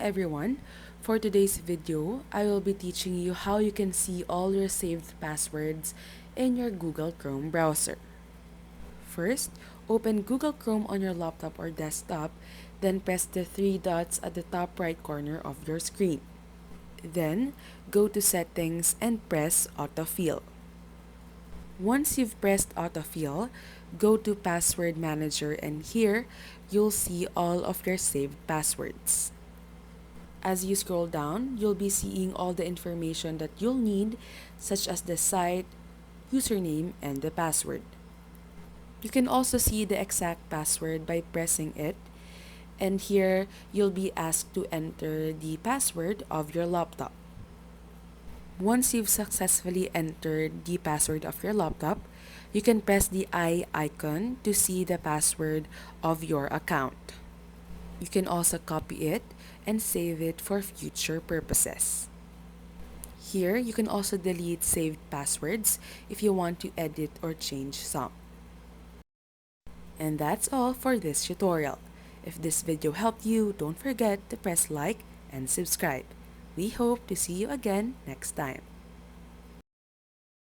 everyone. For today's video, I will be teaching you how you can see all your saved passwords in your Google Chrome browser. First, open Google Chrome on your laptop or desktop, then press the three dots at the top right corner of your screen. Then, go to Settings and press Autofill. Once you've pressed Autofill, go to Password Manager and here, you'll see all of your saved passwords. As you scroll down, you'll be seeing all the information that you'll need, such as the site, username, and the password. You can also see the exact password by pressing it, and here you'll be asked to enter the password of your laptop. Once you've successfully entered the password of your laptop, you can press the eye icon to see the password of your account. You can also copy it and save it for future purposes. Here, you can also delete saved passwords if you want to edit or change some. And that's all for this tutorial. If this video helped you, don't forget to press like and subscribe. We hope to see you again next time.